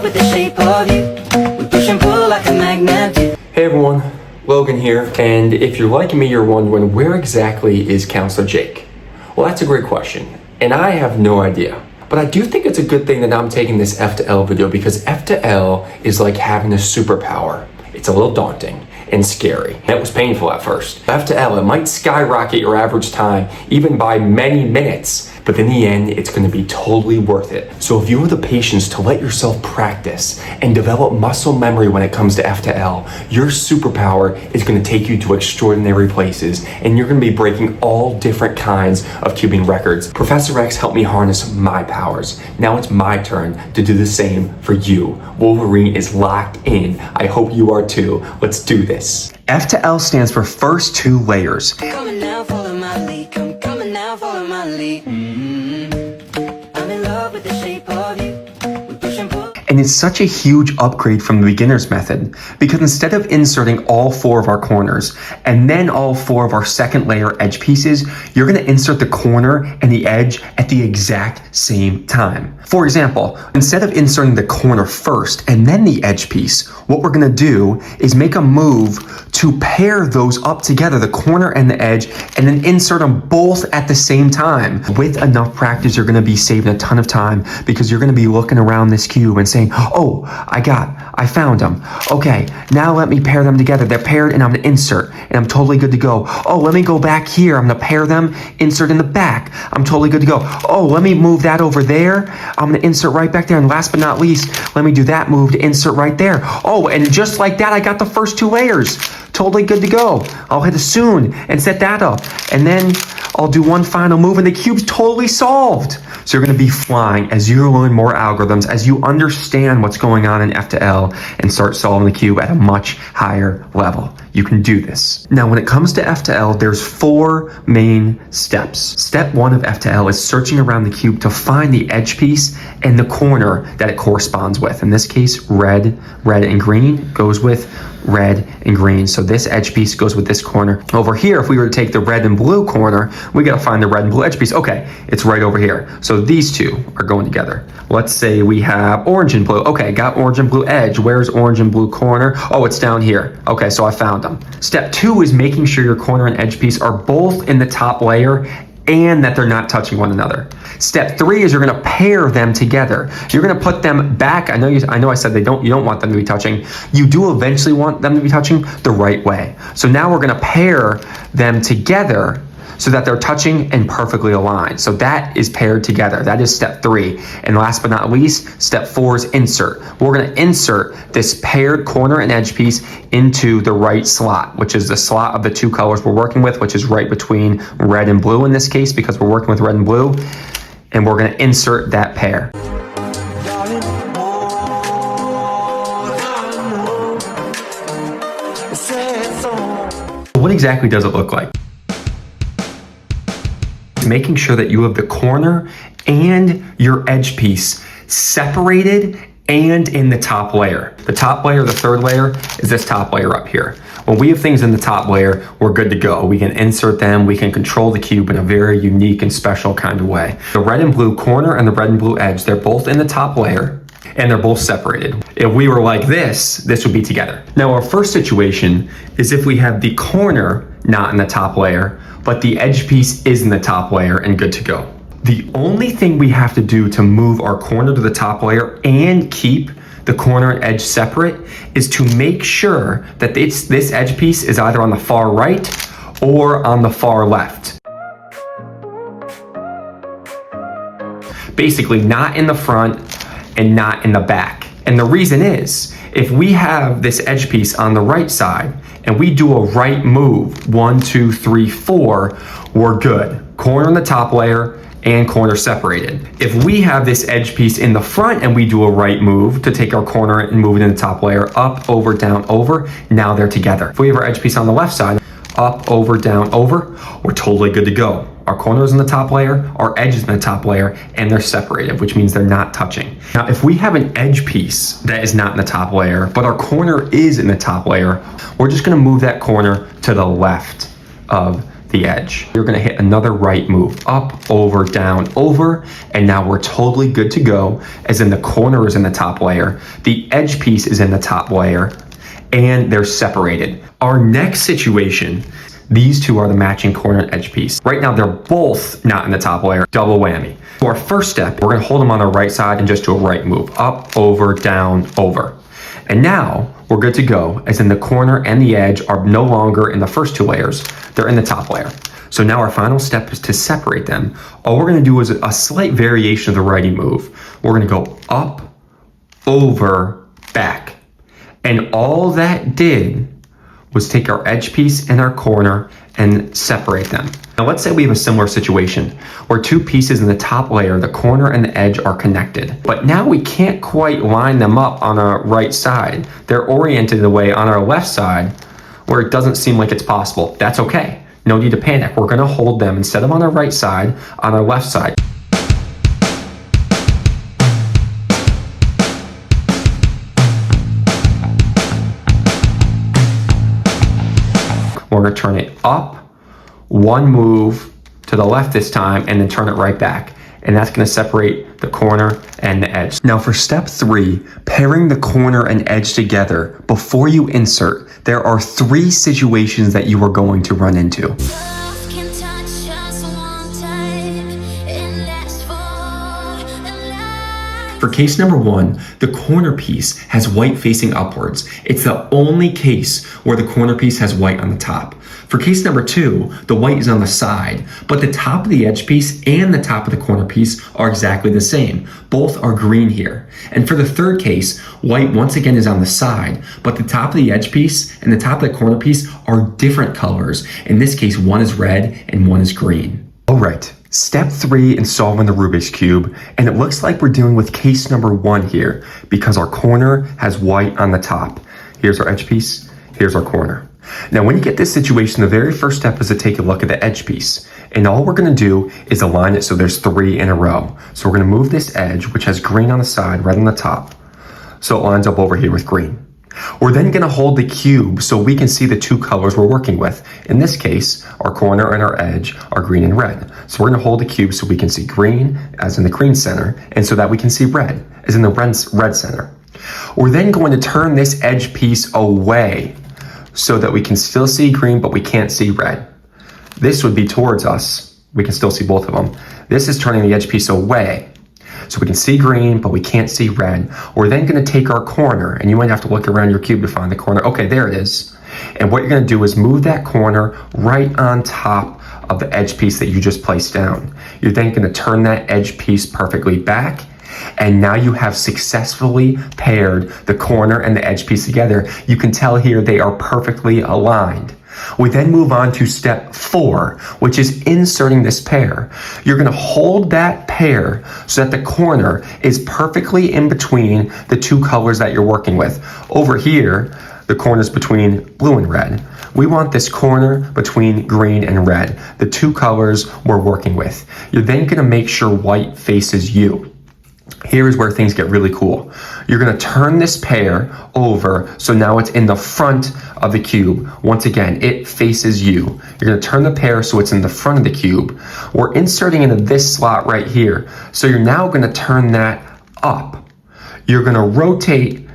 with the shape of you. We push and pull like a magnet do. Hey everyone, Logan here, and if you're like me, you're wondering where exactly is Counselor Jake? Well, that's a great question, and I have no idea. But I do think it's a good thing that I'm taking this F to L video because F to L is like having a superpower. It's a little daunting and scary. It was painful at first. F to L, it might skyrocket your average time, even by many minutes, but in the end, it's gonna be totally worth it. So if you have the patience to let yourself practice and develop muscle memory when it comes to F to L, your superpower is gonna take you to extraordinary places, and you're gonna be breaking all different kinds of cubing records. Professor X helped me harness my powers. Now it's my turn to do the same for you. Wolverine is locked in. I hope you are too. Let's do this. F to L stands for first two layers. Coming now, follow my lead. Come coming now, follow my lead. I'm in love with the shape of you. We push and pull. And it's such a huge upgrade from the beginner's method because instead of inserting all four of our corners and then all four of our second layer edge pieces, you're gonna insert the corner and the edge at the exact same time. For example, instead of inserting the corner first and then the edge piece, what we're gonna do is make a move to pair those up together, the corner and the edge, and then insert them both at the same time. With enough practice, you're gonna be saving a ton of time because you're gonna be looking around this cube and saying, oh, I found them. Okay, now let me pair them together. They're paired and I'm gonna insert and I'm totally good to go. Oh, let me go back here. I'm gonna pair them, insert in the back. I'm totally good to go. Oh, let me move that over there. I'm gonna insert right back there. And last but not least, let me do that move to insert right there. Oh, and just like that, I got the first two layers. Totally good to go. I'll hit assume and set that up. And then I'll do one final move and the cube's totally solved. So you're gonna be flying as you learn more algorithms, as you understand what's going on in F to L and start solving the cube at a much higher level. You can do this. Now, when it comes to F to L, there's four main steps. Step one of F to L is searching around the cube to find the edge piece and the corner that it corresponds with. In this case, red and green goes with red and green. So this edge piece goes with this corner. Over here, if we were to take the red and blue corner, we gotta find the red and blue edge piece. Okay, it's right over here. So these two are going together. Let's say we have orange and blue. Okay, got orange and blue edge. Where's orange and blue corner? Oh, it's down here. Okay, so I found them. Step two is making sure your corner and edge piece are both in the top layer and that they're not touching one another. Step three is you're gonna pair them together. You're gonna put them back. I know I said you don't want them to be touching. You do eventually want them to be touching the right way. So now we're gonna pair them together so that they're touching and perfectly aligned. So that is paired together. That is step three. And last but not least, step four is insert. We're gonna insert this paired corner and edge piece into the right slot, which is the slot of the two colors we're working with, which is right between red and blue in this case, because we're working with red and blue. And we're gonna insert that pair. What exactly does it look like? Making sure that you have the corner and your edge piece separated and in the top layer. The top layer, the third layer, is this top layer up here. When we have things in the top layer, we're good to go. We can insert them, we can control the cube in a very unique and special kind of way. The red and blue corner and the red and blue edge, they're both in the top layer and they're both separated. If we were like this would be together. Now our first situation is if we have the corner not in the top layer, but the edge piece is in the top layer and good to go. The only thing we have to do to move our corner to the top layer and keep the corner and edge separate is to make sure that this edge piece is either on the far right or on the far left. Basically not in the front and not in the back. And the reason is, if we have this edge piece on the right side and we do a right move, 1, 2, 3, 4, we're good. Corner in the top layer and corner separated. If we have this edge piece in the front and we do a right move to take our corner and move it in the top layer, up, over, down, over, now they're together. If we have our edge piece on the left side, up, over, down, over, we're totally good to go. Our corner is in the top layer, our edge is in the top layer, and they're separated, which means they're not touching. Now, if we have an edge piece that is not in the top layer, but our corner is in the top layer, we're just gonna move that corner to the left of the edge. You're gonna hit another right move, up, over, down, over, and now we're totally good to go, as in the corner is in the top layer, the edge piece is in the top layer, and they're separated. Our next situation, these two are the matching corner and edge piece. Right now, they're both not in the top layer, double whammy. For our first step, we're gonna hold them on the right side and just do a right move, up, over, down, over. And now we're good to go, as in the corner and the edge are no longer in the first two layers, they're in the top layer. So now our final step is to separate them. All we're gonna do is a slight variation of the righty move. We're gonna go up, over, back. And all that did was take our edge piece and our corner and separate them. Now let's say we have a similar situation where two pieces in the top layer, the corner and the edge, are connected. But now we can't quite line them up on our right side. They're oriented in a way on our left side where it doesn't seem like it's possible. That's okay. No need to panic. We're gonna hold them, instead of on our right side, on our left side. We're gonna turn it up, one move to the left this time, and then turn it right back. And that's gonna separate the corner and the edge. Now for step 3, pairing the corner and edge together, before you insert, there are 3 situations that you are going to run into. For case number 1, the corner piece has white facing upwards. It's the only case where the corner piece has white on the top. For case number 2, the white is on the side, but the top of the edge piece and the top of the corner piece are exactly the same. Both are green here. And for the third case, white once again is on the side, but the top of the edge piece and the top of the corner piece are different colors. In this case, one is red and one is green. All right. Step 3 in solving the Rubik's Cube, and it looks like we're dealing with case number 1 here because our corner has white on the top. Here's our edge piece, here's our corner. Now when you get this situation, the very first step is to take a look at the edge piece. And all we're gonna do is align it so there's 3 in a row. So we're gonna move this edge, which has green on the side, red on the top, so it lines up over here with green. We're then gonna hold the cube so we can see the 2 colors we're working with. In this case, our corner and our edge are green and red. So we're gonna hold the cube so we can see green, as in the green center, and so that we can see red, as in the red center. We're then going to turn this edge piece away so that we can still see green, but we can't see red. This would be towards us. We can still see both of them. This is turning the edge piece away. So we can see green, but we can't see red. We're then gonna take our corner, and you might have to look around your cube to find the corner. Okay, there it is. And what you're gonna do is move that corner right on top of the edge piece that you just placed down. You're then gonna turn that edge piece perfectly back, and now you have successfully paired the corner and the edge piece together. You can tell here they are perfectly aligned. We then move on to step 4, which is inserting this pair. You're gonna hold that pair so that the corner is perfectly in between the 2 colors that you're working with. Over here, the corner's between blue and red. We want this corner between green and red, the 2 colors we're working with. You're then gonna make sure white faces you. Here is where things get really cool. You're gonna turn this pair over so now it's in the front of the cube. Once again, it faces you. You're gonna turn the pair so it's in the front of the cube. We're inserting into this slot right here. So you're now gonna turn that up. You're gonna rotate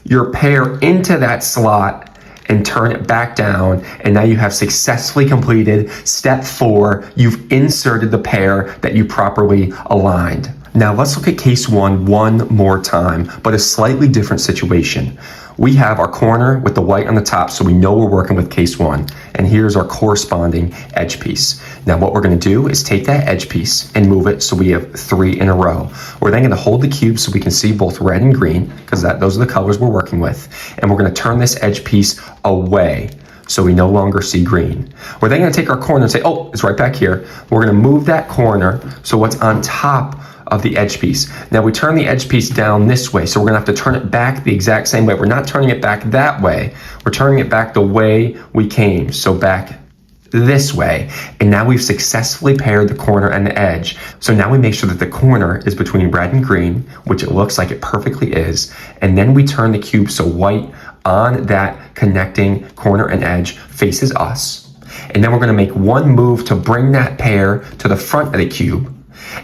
your pair into that slot and turn it back down, and now you have successfully completed step 4. You've inserted the pair that you properly aligned. Now let's look at case 1 one more time, but a slightly different situation. We have our corner with the white on the top, so we know we're working with case 1. And here's our corresponding edge piece. Now what we're gonna do is take that edge piece and move it so we have 3 in a row. We're then gonna hold the cube so we can see both red and green, because those are the colors we're working with. And we're gonna turn this edge piece away so we no longer see green. We're then gonna take our corner and say, oh, it's right back here. We're gonna move that corner so what's on top of the edge piece. Now we turn the edge piece down this way, so we're gonna have to turn it back the exact same way. We're not turning it back that way. We're turning it back the way we came, so back this way. And now we've successfully paired the corner and the edge. So now we make sure that the corner is between red and green, which it looks like it perfectly is. And then we turn the cube so white on that connecting corner and edge faces us. And then we're gonna make one move to bring that pair to the front of the cube.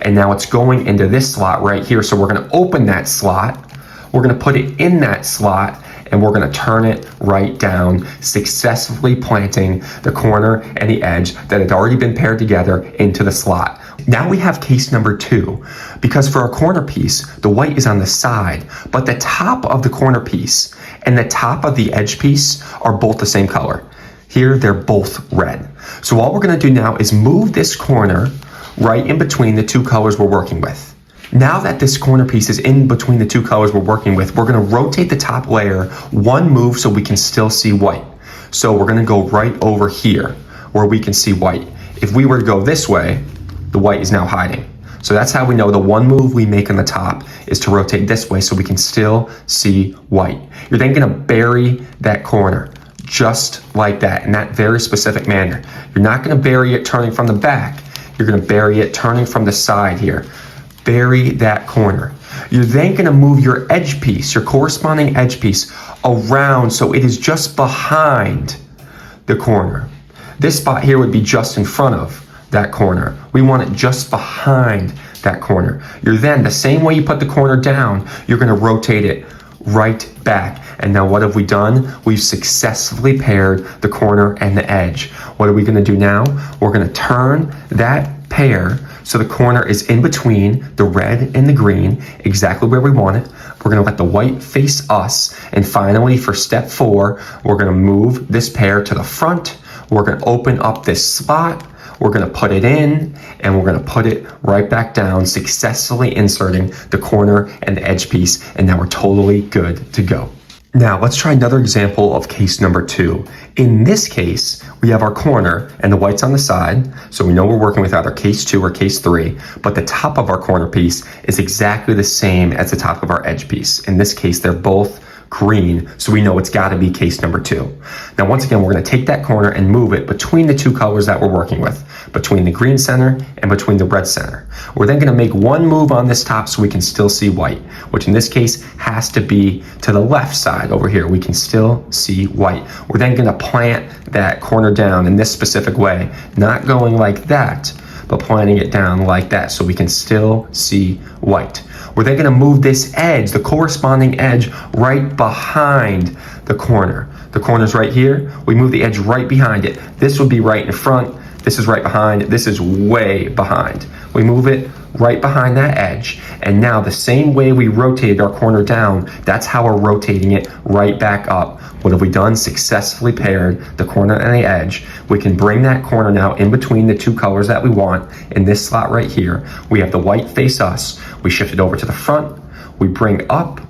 And now it's going into this slot right here. So we're gonna open that slot, we're gonna put it in that slot, and we're gonna turn it right down, successfully planting the corner and the edge that had already been paired together into the slot. Now we have case number 2, because for our corner piece, the white is on the side, but the top of the corner piece and the top of the edge piece are both the same color. Here, they're both red. So all we're gonna do now is move this corner right in between the two colors we're working with. Now that this corner piece is in between the two colors we're working with, we're gonna rotate the top layer one move so we can still see white. So we're gonna go right over here where we can see white. If we were to go this way, the white is now hiding. So that's how we know the one move we make on the top is to rotate this way so we can still see white. You're then gonna bury that corner just like that, in that very specific manner. You're not gonna bury it turning from the back. You're gonna bury it turning from the side here. Bury that corner. You're then gonna move your edge piece, your corresponding edge piece, around so it is just behind the corner. This spot here would be just in front of that corner. We want it just behind that corner. You're then, the same way you put the corner down, you're gonna rotate it right back. And now what have we done? We've successfully paired the corner and the edge. What are we gonna do now? We're gonna turn that pair so the corner is in between the red and the green, exactly where we want it. We're gonna let the white face us. And finally, for step 4, we're gonna move this pair to the front. We're gonna open up this slot. We're gonna put it in, and we're gonna put it right back down, successfully inserting the corner and the edge piece, and now we're totally good to go. Now let's try another example of case number 2. In this case, we have our corner and the white's on the side, so we know we're working with either case 2 or case 3, but the top of our corner piece is exactly the same as the top of our edge piece. In this case, they're both green, so we know it's gotta be case number 2. Now once again, we're gonna take that corner and move it between the two colors that we're working with, between the green center and between the red center. We're then gonna make one move on this top so we can still see white, which in this case has to be to the left side over here. We can still see white. We're then gonna plant that corner down in this specific way, not going like that, but planting it down like that so we can still see white. We're then gonna move this edge, the corresponding edge, right behind the corner. The corner's right here, we move the edge right behind it. This would be right in front, this is right behind, this is way behind. We move it right behind that edge, and now the same way we rotated our corner down, that's how we're rotating it right back up. What have we done? Successfully paired the corner and the edge. We can bring that corner now in between the two colors that we want in this slot right here. We have the white face us. We shift it over to the front. We bring up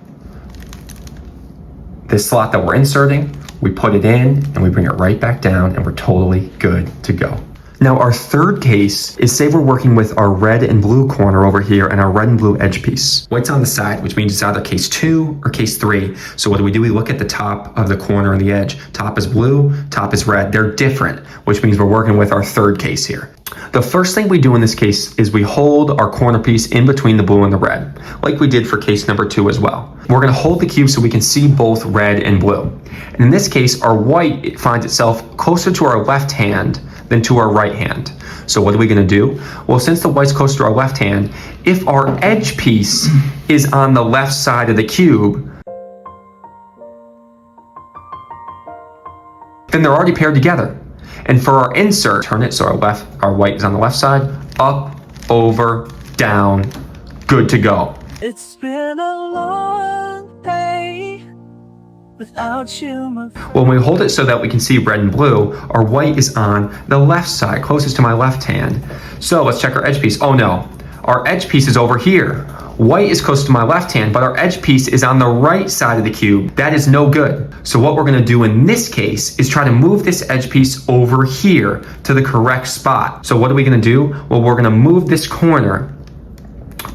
this slot that we're inserting. We put it in and we bring it right back down, and we're totally good to go. Now our third case is, say we're working with our red and blue corner over here and our red and blue edge piece. White's on the side, which means it's either case 2 or case 3. So what do? We look at the top of the corner and the edge. Top is blue, top is red. They're different, which means we're working with our third case here. The first thing we do in this case is we hold our corner piece in between the blue and the red, like we did for case number 2 as well. We're gonna hold the cube so we can see both red and blue. And in this case, our white finds itself closer to our left hand than to our right hand. So what are we gonna do? Well, since the white's close to our left hand, if our edge piece is on the left side of the cube, then they're already paired together. And for our insert, turn it so our white is on the left side, up, over, down, good to go. It's been a long day without you, my friend. When we hold it so that we can see red and blue, our white is on the left side, closest to my left hand. So let's check our edge piece. Oh no, our edge piece is over here. White is close to my left hand, but our edge piece is on the right side of the cube. That is no good. So what we're gonna do in this case is try to move this edge piece over here to the correct spot. So what are we gonna do? Well, we're gonna move this corner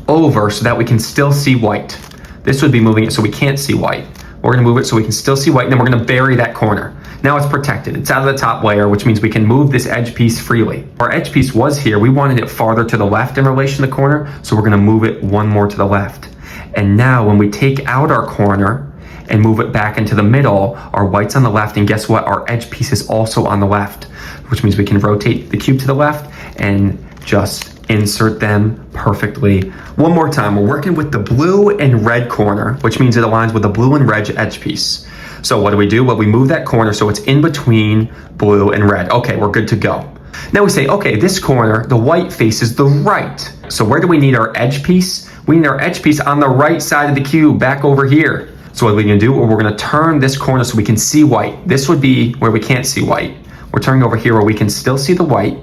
over so that we can still see white. This would be moving it so we can't see white. We're gonna move it so we can still see white, and then we're gonna bury that corner. Now it's protected. It's out of the top layer, which means we can move this edge piece freely. Our edge piece was here. We wanted it farther to the left in relation to the corner, so we're gonna move it one more to the left. And now when we take out our corner and move it back into the middle, our white's on the left, and guess what? Our edge piece is also on the left, which means we can rotate the cube to the left and just insert them perfectly. One more time, we're working with the blue and red corner, which means it aligns with the blue and red edge piece. So what do? Well, we move that corner so it's in between blue and red. Okay, we're good to go. Now we say, okay, this corner, the white faces the right. So where do we need our edge piece? We need our edge piece on the right side of the cube, back over here. So what are we gonna do? Well, we're gonna turn this corner so we can see white. This would be where we can't see white. We're turning over here where we can still see the white.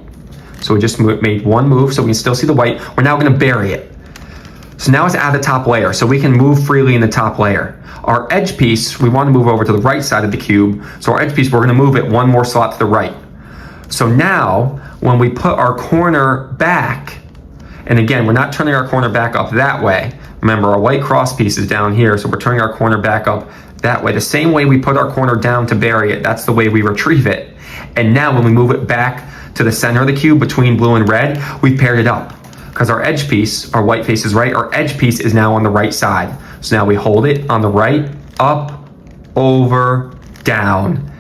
So we just made one move so we can still see the white. We're now gonna bury it. So now it's out of the top layer, so we can move freely in the top layer. Our edge piece, we wanna move over to the right side of the cube. So our edge piece, we're gonna move it one more slot to the right. So now, when we put our corner back, and again, we're not turning our corner back up that way. Remember, our white cross piece is down here, so we're turning our corner back up that way. The same way we put our corner down to bury it, that's the way we retrieve it. And now when we move it back to the center of the cube between blue and red, we paired it up. Because our edge piece, our white face is right, our edge piece is now on the right side. So now we hold it on the right, up, over, down.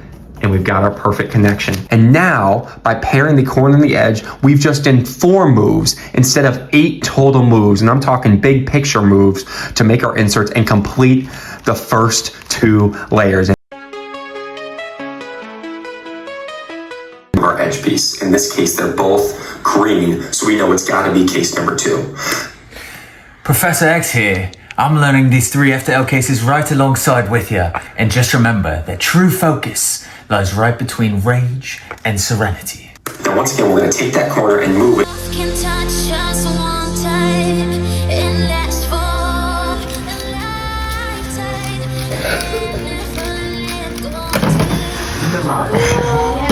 And we've got our perfect connection. And now, by pairing the corner and the edge, we've just done 4 moves instead of 8 total moves. And I'm talking big picture moves to make our inserts and complete the first 2 layers. Our edge piece. In this case, they're both green, so we know it's gotta be case number 2. Professor X here. I'm learning these 3 F2L cases right alongside with you. And just remember that true focus lies right between rage and serenity. Now once again, we're gonna take that corner and move it. Can touch us one time and last for a lifetime. Never let go.